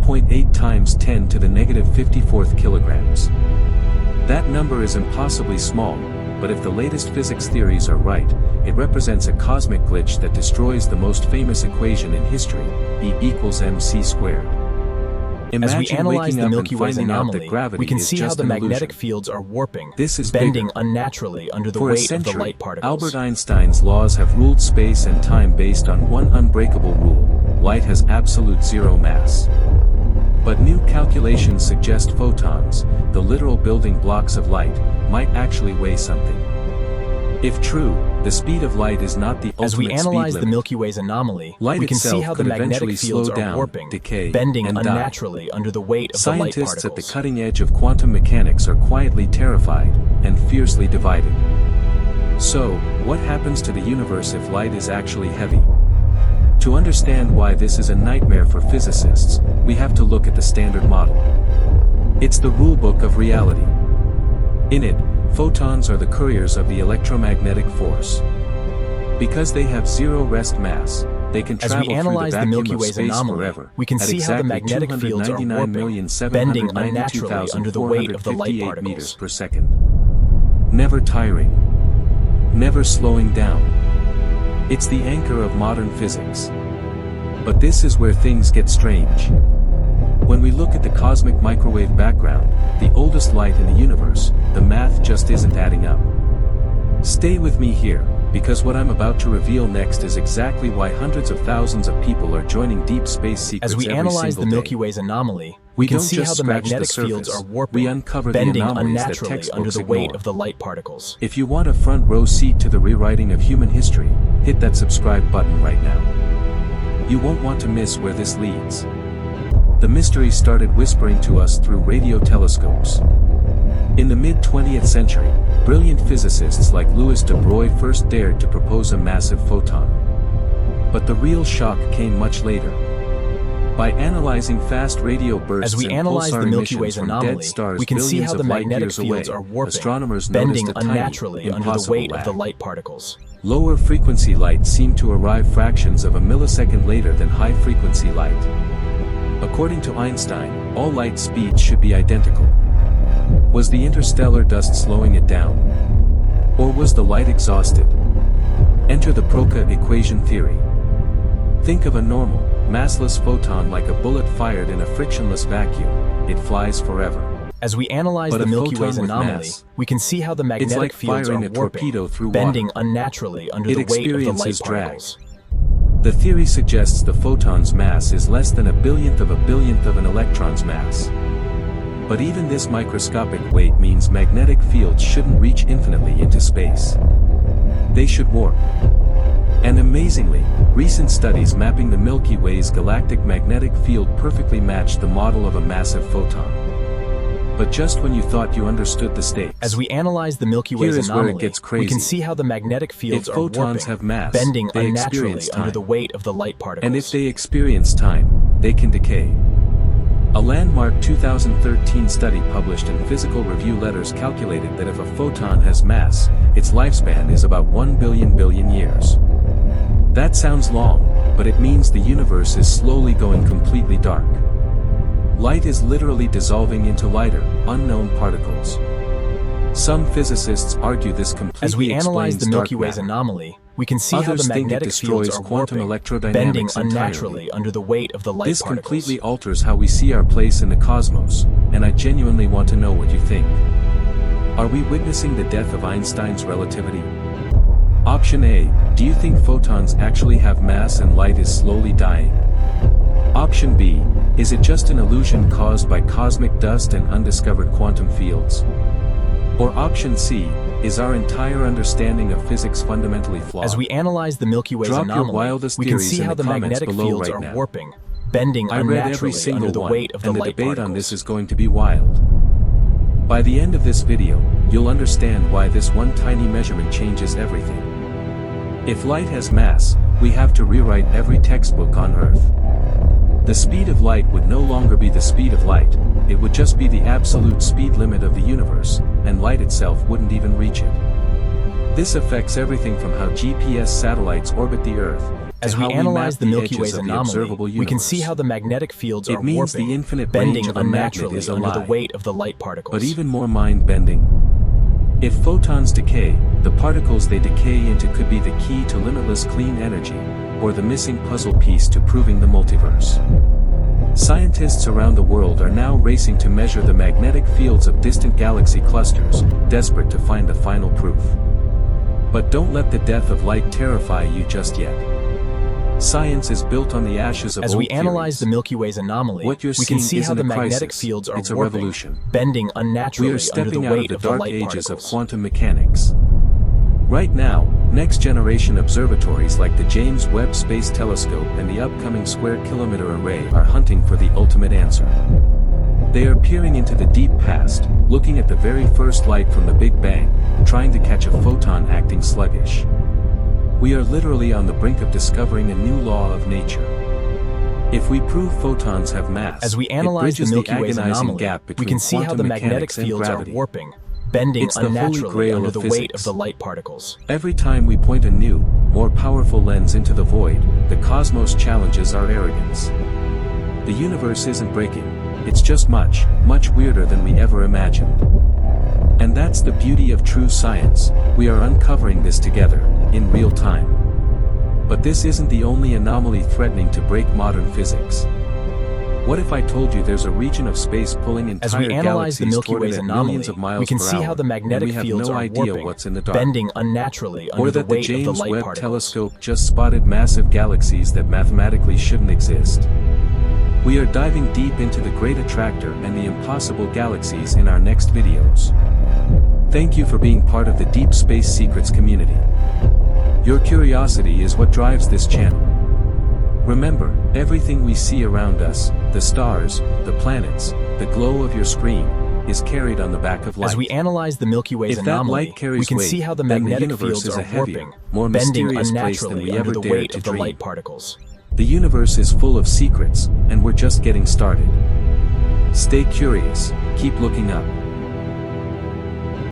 1.8 times 10 to the negative 54th kilograms. That number is impossibly small, but if the latest physics theories are right, it represents a cosmic glitch that destroys the most famous equation in history, E equals mc squared. As we analyze the Milky Way's anomaly, we can see how the magnetic illusion. fields are warping, This is bending bigger. unnaturally under the For a weight of the century, light particles. Albert Einstein's laws have ruled space and time based on one unbreakable rule: light has absolute zero mass. But new calculations suggest photons, the literal building blocks of light, might actually weigh something. If true, the speed of light is not the ultimate As we analyze speed the limit. Milky Way's anomaly, Light we can see itself how the could eventually magnetic fields slow are down, warping, decay, bending and die. unnaturally under the weight of the light Scientists at the particles. cutting edge of quantum mechanics are quietly terrified, and fiercely divided. So, what happens to the universe if light is actually heavy? To understand why this is a nightmare for physicists, we have to look at the Standard Model. It's the rulebook of reality. In it, photons are the couriers of the electromagnetic force. Because they have zero rest mass, they can As travel we analyze through the the Milky vacuum of Way's space anomaly, forever, we can at see how the exactly magnetic fields are warping, bending unnaturally under the weight of the light 299,792,458 particles. meters per second. Never tiring. Never slowing down. It's the anchor of modern physics. But this is where things get strange. When we look at the cosmic microwave background, the oldest light in the universe, the math just isn't adding up. Stay with me here, because what I'm about to reveal next is exactly why hundreds of thousands of people are joining Deep Space Secrets As we every analyze the single Milky day. Way's anomaly, We we can don't see just how the scratch the magnetic fields surface, are warping, we uncover the bending anomalies that unnaturally under textbooks the weight ignore. of the light particles. If you want a front row seat to the rewriting of human history, hit that subscribe button right now. You won't want to miss where this leads. The mystery started whispering to us through radio telescopes. In the mid-20th century, brilliant physicists like Louis de Broglie first dared to propose a massive photon. But the real shock came much later. By analyzing fast radio bursts As we and analyze pulsar the Milky emissions Way's from anomaly, dead stars we can see billions how the of light magnetic years fields away, are warping, astronomers bending noticed a tiny, unnaturally under the impossible weight of lag. the light particles. Lower frequency light seemed to arrive fractions of a millisecond later than high frequency light. According to Einstein, all light speeds should be identical. Was the interstellar dust slowing it down? Or was the light exhausted? Enter the Procca equation theory. Think of a normal, massless photon like a bullet fired in a frictionless vacuum. It flies forever. As we analyze But the a Milky photon Way's with anomaly, mass, we can see how the It's magnetic like fields firing are a torpedo warping, through bending water. unnaturally under It the weight of the light experiences drag. particles. The theory suggests the photon's mass is less than a billionth of an electron's mass. But even this microscopic weight means magnetic fields shouldn't reach infinitely into space. They should warp. And amazingly, recent studies mapping the Milky Way's galactic magnetic field perfectly matched the model of a massive photon. But just when you thought you understood the stakes, As we analyze the Milky Way's Here is where it anomaly, gets we crazy. can see how the magnetic fields If are photons warping, have mass, bending they unnaturally experience under time. the weight of the light particles. and if they experience time, they can decay. A landmark 2013 study published in Physical Review Letters calculated that if a photon has mass, its lifespan is about 1 billion years. That sounds long, but it means the universe is slowly going completely dark. Light is literally dissolving into lighter, unknown particles. Some physicists argue this completely As we analyze explains the Milky dark Way's matter. anomaly, we can see how Others the think it magnetic fields destroys are quantum warping, electrodynamics bending entirely. unnaturally under the weight of the light This particles. completely alters how we see our place in the cosmos, and I genuinely want to know what you think. Are we witnessing the death of Einstein's relativity? Option A, do you think photons actually have mass and light is slowly dying? Option B, is it just an illusion caused by cosmic dust and undiscovered quantum fields? Or option C, is our entire understanding of physics fundamentally flawed? As we analyze the Milky Way's Drop your anomaly, wildest we can theories see in how the the comments magnetic below fields right are now. warping, bending I read every unnaturally single under the one, weight of the and the light debate particles. on this is going to be wild. By the end of this video, you'll understand why this one tiny measurement changes everything. If light has mass, we have to rewrite every textbook on Earth. The speed of light would no longer be the speed of light, it would just be the absolute speed limit of the universe, and light itself wouldn't even reach it. This affects everything from how GPS satellites orbit the Earth, as we analyze the Milky Way's anomaly, we can see how the magnetic fields are warping, the infinite bending range of a magnet unnaturally is a under the lie. weight of the light particles. But even more mind-bending. If photons decay, the particles they decay into could be the key to limitless clean energy, or the missing puzzle piece to proving the multiverse. Scientists around the world are now racing to measure the magnetic fields of distant galaxy clusters, desperate to find the final proof. But don't let the death of light terrify you just yet. Science is built on the ashes of As old we analyze theories. the Milky Way's anomaly, What you're we can seeing see how isn't the a magnetic crisis, fields are it's a warping, revolution. bending We unnaturally are under the stepping out of weight the of the dark light ages particles. of quantum mechanics. Right now, next-generation observatories like the James Webb Space Telescope and the upcoming Square Kilometre Array are hunting for the ultimate answer. They are peering into the deep past, looking at the very first light from the Big Bang, trying to catch a photon acting sluggish. We are literally on the brink of discovering a new law of nature. If we prove photons have mass, as we analyze the Milky Way's anomaly, gap we can see how the magnetic fields are warping, bending It's the holy unnaturally grail under of the weight physics. of the light particles. Every time we point a new, more powerful lens into the void, the cosmos challenges our arrogance. The universe isn't breaking, it's just much, much weirder than we ever imagined. And that's the beauty of true science, we are uncovering this together, in real time. But this isn't the only anomaly threatening to break modern physics. What if I told you there's a region of space pulling entire As we analyze the galaxies Milky toward it Way's at anomaly, millions of miles we can per see hour, how the and magnetic we have fields no are idea warping, what's in the dark? bending unnaturally under Or the that the weight of the James light Webb particles. Telescope just spotted massive galaxies that mathematically shouldn't exist. We are diving deep into the great attractor and the impossible galaxies in our next videos. Thank you for being part of the Deep Space Secrets community. Your curiosity is what drives this channel. Remember, everything we see around us, the stars, the planets, the glow of your screen, is carried on the back of light. As we analyze the Milky Way's If that anomaly, light carries we can weight, see how the then the magnetic universe fields is are a heavier, warping, more bending mysterious place than unnaturally we under ever the dared weight to of the dream. light particles. The universe is full of secrets, and we're just getting started. Stay curious, keep looking up.